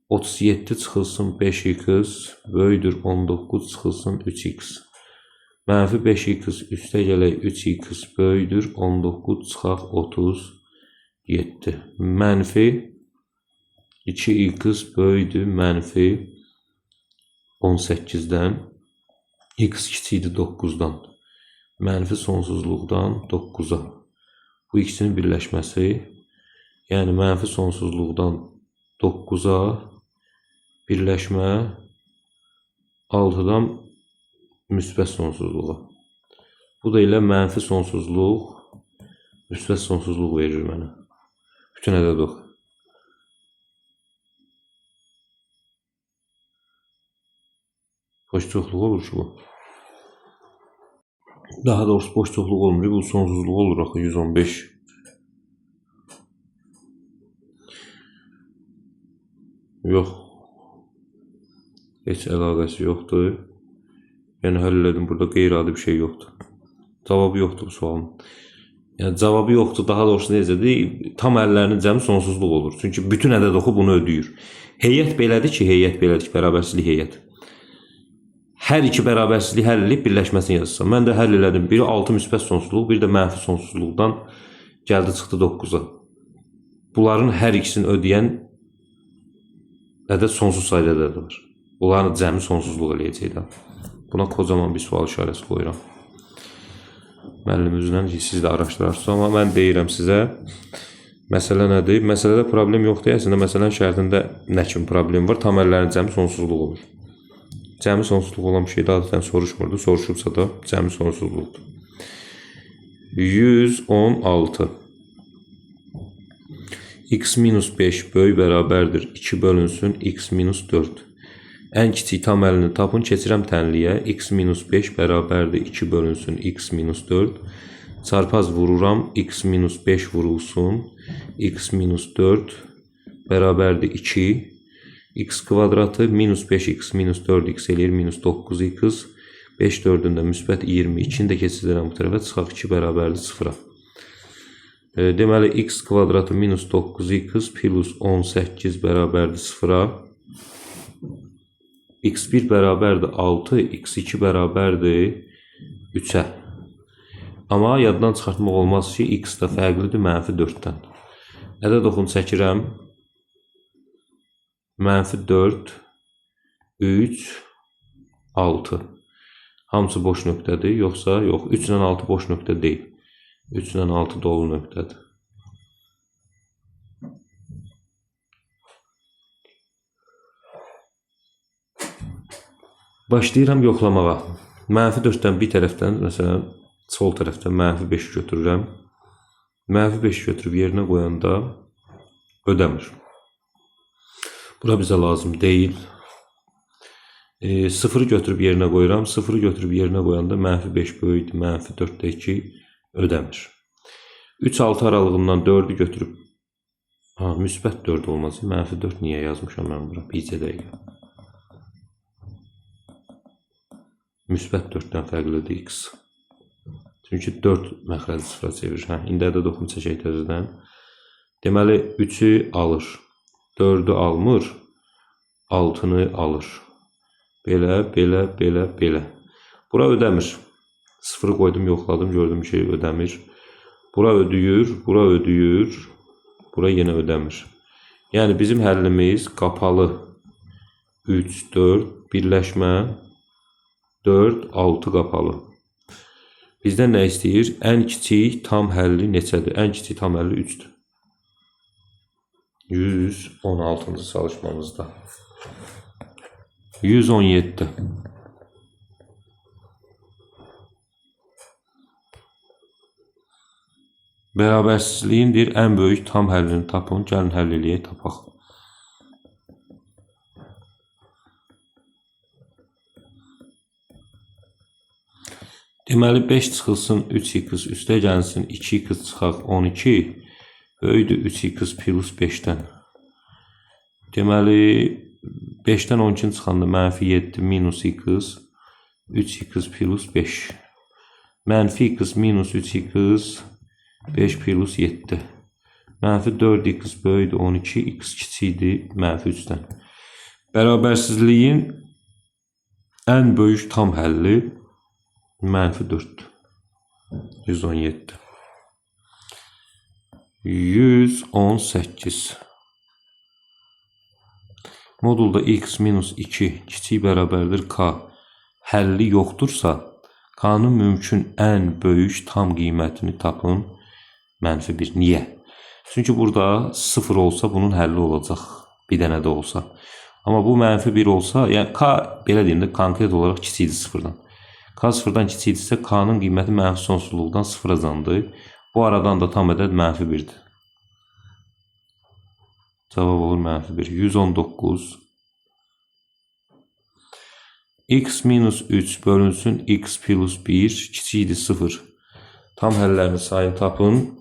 37 çıxılsın 5x böyüdür 19 çıxılsın 3x. Mənfi 5x üstə gələk 3x böyüdür 19 çıxaq 37. Mənfi 2x böyüdür mənfi 18'dən. X kiçikdir 9'dan. Mənfi sonsuzluqdan 9'a. Bu ikisinin birləşməsi. Yəni mənfi sonsuzluqdan 9'a birləşmə 6'dan müsbət sonsuzluğa. Bu da ilə mənfi sonsuzluq, müsbət sonsuzluq verir mənə. Bütün ədəd oxu. Boş çoxluq olur ki bu. Daha doğrusu boş çoxluq olmur. Bu sonsuzluq olur axı 115. Yox. Heç əlaqəsi yoxdur. Yəni həll elədim. Burada qeyri-adi bir şey yoxdur. Cavabı yoxdur bu sualın. Yəni cavabı yoxdur. Daha doğrusu necədir? Tam əllərinin cəmi sonsuzluq olur. Çünki bütün ədəd oxu bunu ödəyir. Heyət belədir ki, bərabərsizlik heyət. Hər iki bərabərsizliyi həll edib birləşməsini yazırsan. Mən də həll elədim. Biri 6 müsbət sonsuzluq, bir də mənfi sonsuzluqdan gəldi çıxdı 9'a. Bunların hər ikisini ödəyən ədəd sonsuz sayda ədəd var. Bunların cəmi sonsuzluq eləyəcəklər. Buna kocaman bir sual işarəsi qoyuram. Müəllim üzrən ki, siz də araşdırarsınız. Amma mən deyirəm sizə, məsələ nədir? Məsələdə problem yoxdur. Əslində məsələnin şərtində nə kimi problem var? Tam əllərin cəmi sonsuzluq olur. Cəmi sonsuzluq olan bir şeydə adətən soruşmurdu. Soruşubsa da cəmi sonsuzluqdur. 116. X minus 5 böyük bərabərdir 2 bölünsün x minus 4. Ən kiçik tam əlini tapın, keçirəm tənliyə. X minus 5 bərabərdir 2 bölünsün x minus 4. Çarpaz vururam, x minus 5 vurulsun. X minus 4 bərabərdir 2. X kvadratı minus 5x minus 4x eləyir minus 9x. 5 4'ün də müsbət 22'ni də keçirəm bu tərəfə. Çıxaq 2 bərabərdir 0'a. Deməli x kvadratı minus 9x plus 18 bərabərdir 0'a. x1 bərabərdir 6, x2 bərabərdir 3'ə. Amma yaddan çıxartmaq olmaz ki, x da fərqlidir mənfi 4'dən. Ədəd oxunu çəkirəm. Mənfi 4 3, 6. Hamısı boş nöqtədir, yoxsa yox. 3 ilə 6 boş nöqtə deyil. 3 ilə 6 dolu nöqtədir. Başlayıram yoxlamağa. -4-dən bir tərəfdən, məsələn, sol tərəfdən -5 götürürəm. -5 götürüb yerinə qoyanda ödəmir. Bura bizə lazım deyil. 0-ı götürüb yerinə qoyuram. 0-ı götürüb yerinə qoyanda -5 böyükdür, -4-də 2 ödəmir. 3-6 aralığından 4-ü götürüb müsbət 4 olmaz. -4 niyə yazmışam mən bura? Bircə dəqiqə. Müsbət 4-dən fərqlidir x. Çünki 4 məxrəci sıfıra çevirir. İndi ədəd oxum çəkək təzədən. Deməli 3-ü alır. 4-ü almır. 6-nı alır. Belə, belə, belə, belə. Bura ödəmir. 0-ı qoydum, yoxladım, gördüm ki ödəmir. Bura ödəyir, bura ödəyir. Bura yenə ödəmir. Yəni bizim həllimiz qapalı 3, 4, birləşmə 4, 6 qapalı. Bizdən nə istəyir? Ən kiçik tam həlli neçədir? Ən kiçik tam həlli 3-dür. 116-cı çalışmamızda. 117. Bərabərsizliyin ən böyük tam həllini tapın. Gəlin həll eləyək, tapaq. Deməli 5 çıxılsın 3x üstə gəlsin 2x çıxaq 12 böyüdür 3x plus 5-dən. Deməli 5-dən 12-ni çıxanda -7 minus x 3x plus 5. -x minus 3x 5 plus 7. -4x böyüdür 12 x kiçikdir -3-dən. Bərabərsizliyin ən böyük tam həlli -4'dür. 117. 118. Modulda x minus 2 kiçik bərabərdir k. Həlli yoxdursa, k-nın mümkün ən böyük tam qiymətini tapın. -1. Niyə? Çünki burada 0 olsa bunun həlli olacaq. Bir dənə də olsa. Amma bu -1 olsa, yəni k belə deyim də konkret olaraq kiçikdir 0-dan. K 0-dan kiçikdirsə, k-nın qiyməti -sonsuzluqdan 0-a candır. Bu aradan da tam ədəd -1-dir. Cavab olur -1. 119. X minus 3 bölünsün x plus 1 kiçikdir 0. Tam həllərini sayını tapın.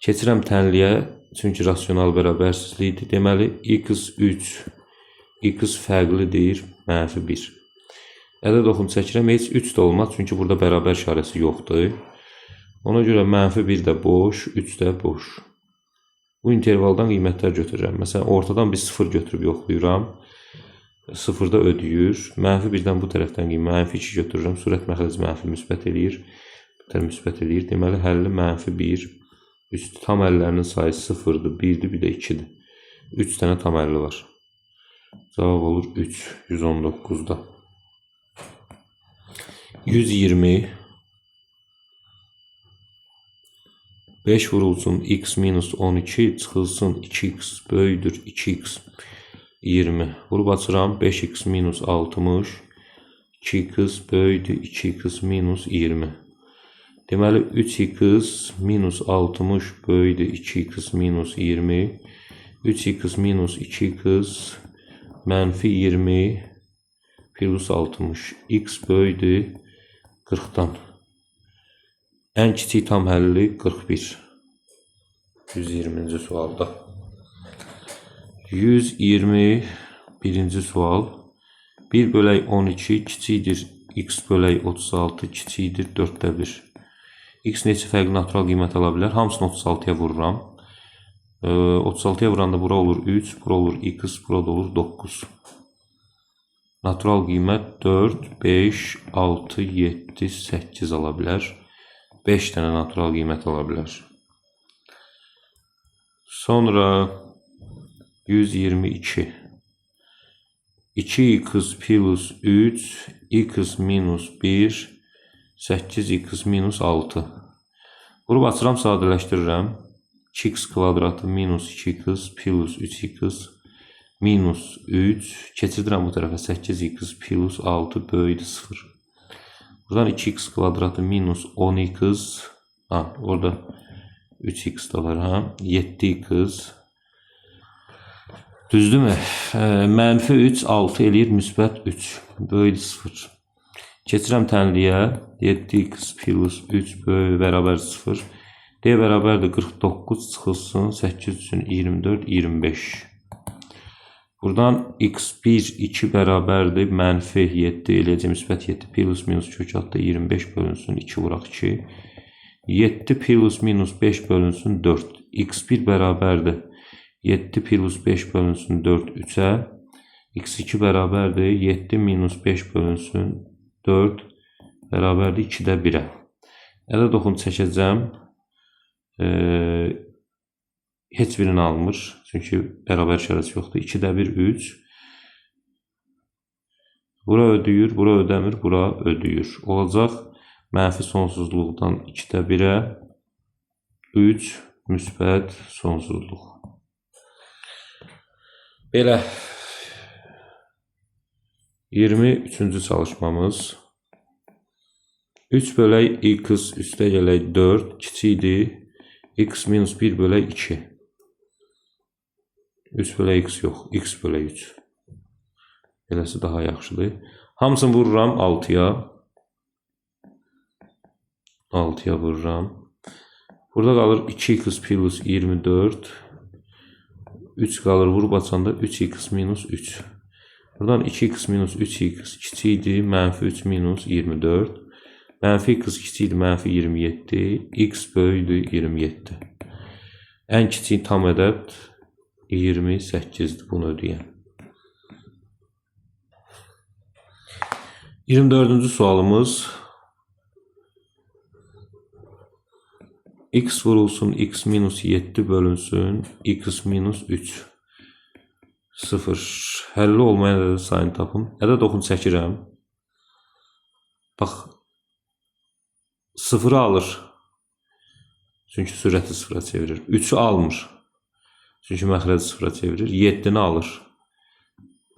Keçirəm tənliyə, çünki rasional bərabərsizlikdir. Deməli, x3, x fərqlidir, -1. Ədəd oxum çəkirəm, heç 3 də olmaz, çünki burada bərabər işarəsi yoxdur. Ona görə -1 də boş, 3 də boş. Bu intervaldan qiymətlər götürürəm. Məsələn, ortadan bir 0 götürüb yoxlayıram. 0-da ödəyir. -1-dən bu tərəfdən -2 götürürəm. Sürət məxrəci mənfi müsbət eləyir. Bir müsbət eləyir. Deməli, həlli -1. Üstü tam həllərinin sayı 0-dır, 1-dir, bir də 2-dir. 3 dənə tam həlli var. Cavab olur 3, 119-da. 120. 5 vurulsun x minus 12 çıxılsın 2x böyüdür 2x 20. Vurub açıram 5x minus 60 2x böyüdür 2x minus 20. Deməli 3x minus 60 böyüdür 2x minus 20. 3x minus 2x -20 plus 60. X böyüdür 40-dan. Ən kiçik tam həlli 41. 120-ci sualda. 121-ci sual. 1 bölək 12 kiçikdir x bölək 36 kiçikdir 4-də 1. X neçə fərqli natural qiymət ala bilər? Hamısını 36-ya vururam. 36-ya vuranda bura olur 3, bura olur x, bura da olur 9. Natural qiymət 4, 5, 6, 7, 8 ala bilər. 5 dənə natural qiymət ala bilər. Sonra 122. 2x plus 3, x minus 1, 8x minus 6. Vurub açıram, sadələşdirirəm. 2x kvadratı minus 2x plus 3x minus 3. Keçirdirəm bu tərəfə 8x plus 6 böyüdür 0. Buradan 2x kvadratı minus 10x. Orada 3x da var. 7x. Düzdürmü? Mənfi 3, 6 eləyir, müsbət 3. Böyüdür 0. Keçirəm tənliyə. 7x plus 3 böyük bərabər 0. D bərabərdir 49 çıxılsın. 8 üçün 24, 25. Buradan x1, 2 bərabərdir. Mənfi 7 eləyəcək, müsbət 7 plus minus kök altda 25 bölünsün. 2 vuraq 2. 7 plus minus 5 bölünsün 4. x1 bərabərdir. 7 plus 5 bölünsün 4 3'ə. x2 bərabərdir. 7 minus 5 bölünsün 4 bərabərdir 2-də 1'ə. Ələ doxun çəkəcəm. Heç birini almır. Çünki bərabər işarəsi yoxdur. 2-də 1 3. Bura ödəyir, bura ödəmir, bura ödəyir. Olacaq mənfi sonsuzluqdan 2-də 1'ə 3 müsbət sonsuzluq. Belə 23-cü çalışmamız 3 bölək x üstə gələk 4 kiçikdir x minus 1 bölək 2. 3 bölək x yox, x bölək 3. Beləsi daha yaxşıdır. Hamısını vururam 6'ya. 6'ya vururam. Burada qalır 2x plus 24. 3 qalır, vurub açanda 3x minus 3. Buradan 2x minus 3x kiçikdir, mənfi 3 minus 24. Mənfi x kiçikdir, mənfi 27. X böyükdür 27. Ən kiçik tam ədəd 28'dir, bunu ödəyən. 24-cü sualımız x vurulsun x minus 7 bölünsün x minus 3. 0. Həlli olmayan ədəd sayını tapın. Ədəd oxun çəkirəm. Bax. 0'ı alır. Çünki sürəti 0'a çevirir. 3'ü almır. Çünki məxrəci 0'a çevirir. 7'ni alır.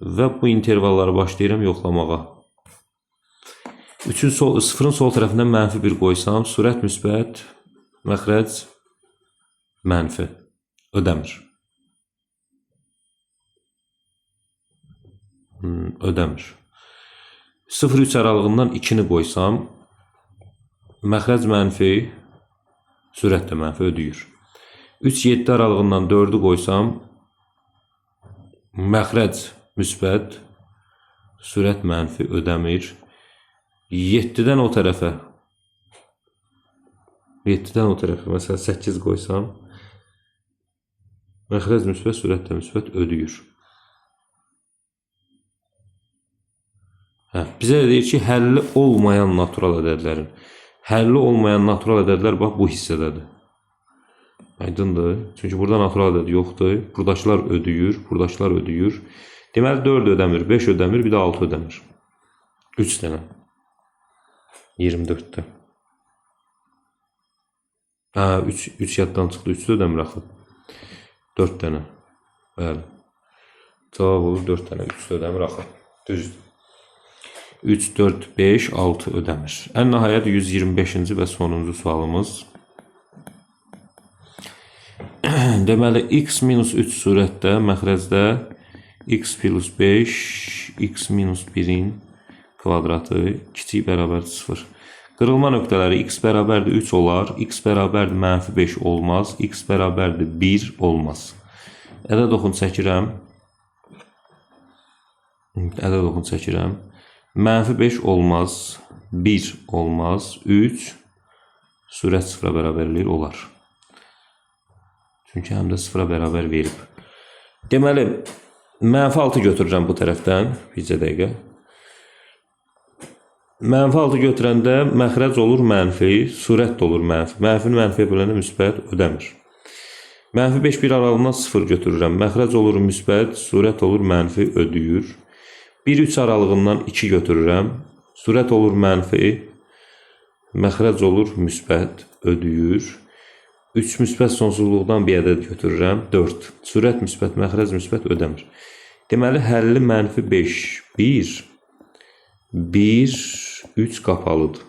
Və bu intervalları başlayıram yoxlamağa. 0'ın sol tərəfindən mənfi 1 qoysam, sürət müsbət, məxrəc mənfi. Ödəmir. Ödəmir. 0-3 aralığından 2'ni qoysam, məxrəc mənfi, sürət də mənfi ödəyir. 3-7 aralığından 4'ü qoysam, məxrəc müsbət, sürət mənfi ödəmir. 7'dən o tərəfə, məsələn 8 qoysam, məxrəc müsbət, sürət də müsbət ödəyir. Bizə deyir ki, həlli olmayan natural ədədlərin. Həlli olmayan natural ədədlər bax bu hissədədir. Aydındır. Çünki burada natural ədəd yoxdur. Buradakılar ödəyir, buradakılar ödəyir. Deməli 4 ödəmir, 5 ödəmir, bir də 6 ödəmir. 3 dənə. 24'də. 3 yaddan çıxdı, 3 ödəmir axı. 4 dənə. Bəli. Cavab olur 4 dənə, 3 ödəmir axı. Düzdür. 3, 4, 5, 6 ödəmir. Ən nəhayət 125-ci və sonuncu sualımız. Deməli, x minus 3 surətdə, məxrəcdə x plus 5, x minus 1'in kvadratı kiçik bərabər 0. Qırılma nöqtələri x bərabərdir 3 olar, x bərabərdir mənfi 5 olmaz, x bərabərdir 1 olmaz. Ədəd oxun çəkirəm. Mənfi 5 olmaz, 1 olmaz, 3 sürət 0'a bərabər eləyir, olar. Çünki həm də 0'a bərabər verib. Deməli, mənfi 6 götürürəm bu tərəfdən, bircə dəqiqə. Mənfi 6 götürəndə məxrəc olur mənfi, sürət də olur mənfi. Mənfini mənfiyə böləndə müsbət ödəmir. Mənfi 5 bir aralığından 0 götürürəm. Məxrəc olur müsbət, sürət olur mənfi ödəyir. 1-3 aralığından 2 götürürəm. Sürət olur mənfi. Məxrəc olur müsbət, ödəyir. 3 müsbət sonsuzluqdan bir ədəd götürürəm, 4. Sürət müsbət, məxrəc müsbət, ödəmir. Deməli, həlli mənfi 5, 1, 1, 3 qapalıdır.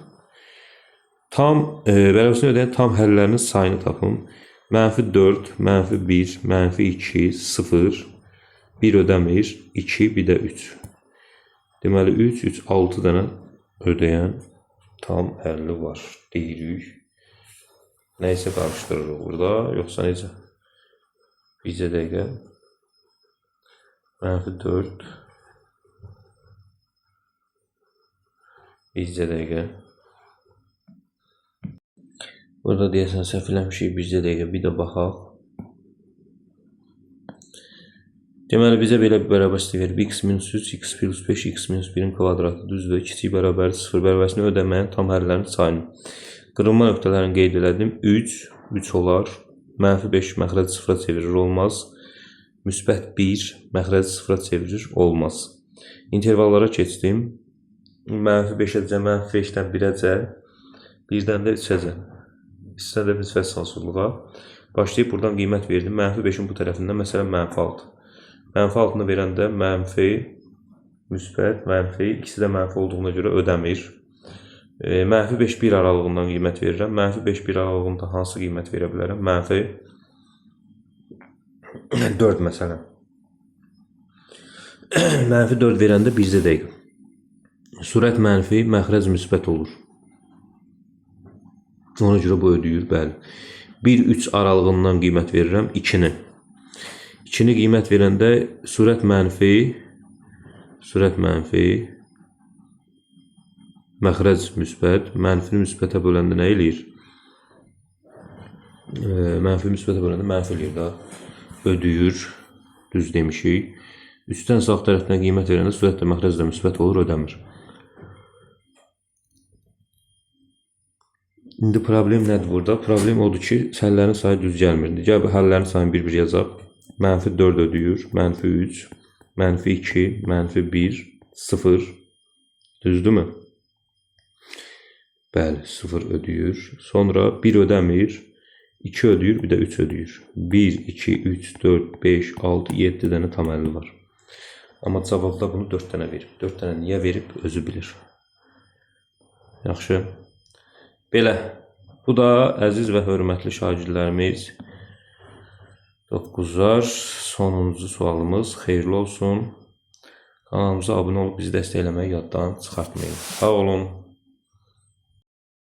Tam, bərabərçini ödəyən tam həllərinin sayını tapın. Mənfi 4, mənfi 1, mənfi 2, 0, 1 ödəmir, 2, bir də 3. Deməli, 3, 3, 6 dənə ödəyən tam həlli var, deyirik. Nəysə qarışdırırıq burada, yoxsa necə? Bizə dəqiqə. Mənfi 4. Bizə dəqiqə. Burada deyəsən səhv eləmişik, bizə dəqiqə bir də baxaq. Deməli, bizə belə bir bərabərçilik verir. X minus 3, x plus 5, x minus 1-in kvadratı düzdür. Kiçik bərabər 0 bərabərsini ödəməyən tam həllərin sayını. Qırılma nöqtələrini qeyd elədim. 3, 3 olar. Mənfi 5 məxrəc 0-a çevirir, olmaz. Müsbət 1 məxrəc 0-a çevirir, olmaz. İntervallara keçdim. Mənfi 5-əcə, mənfi 5-dən 1-əcə, 1-dən də 3-əcə. İstədə müsbət sonsuzluğa. Başlayıb buradan qiymət verdim. Mənfi 5-in bu tərəfindən, məsələn, mənfi 6. Mənfi 6-nı verəndə mənfi, müsbət, mənfi, ikisi də mənfi olduğuna görə ödəmir. Mənfi 5-1 aralığından qiymət verirəm. Mənfi 5-1 aralığında hansı qiymət verə bilərəm? Mənfi 4 məsələn. Mənfi 4 verəndə bizdə dəqiq. Sürət mənfi, məxrəc müsbət olur. Ona görə bu ödəyir, bəli. 1-3 aralığından qiymət verirəm 2-ni. 2-ni qiymət verəndə sürət mənfi, məxrəc müsbət, mənfini müsbətə böləndə nə eləyir? Mənfi müsbətə böləndə mənfi eləyir da, ödəyir, düz demişik. Üstdən sağ tərəfdən qiymət verəndə sürət də məxrəc də müsbət olur, ödəmir. İndi problem nədir burada? Problem odur ki, həllərin sayı düz gəlmirdi. Gəl həllərin sayını bir-bir yazaq. Mənfi 4 ödəyir, mənfi 3, mənfi 2, mənfi 1, 0. Düzdürmü? Bəli, 0 ödəyir. Sonra 1 ödəmir, 2 ödəyir, bir də 3 ödəyir. 1, 2, 3, 4, 5, 6, 7 dənə tam həlli var. Amma cavabda bunu 4 dənə verib. 4 dənə niyə verib, özü bilir. Yaxşı. Belə, bu da əziz və hörmətli şagirdlərimiz 9-lar sonuncu sualımız. Xeyirli olsun. Kanalımıza abunə olub bizi dəstəkləməyi yaddan çıxartmayın. Sağ olun.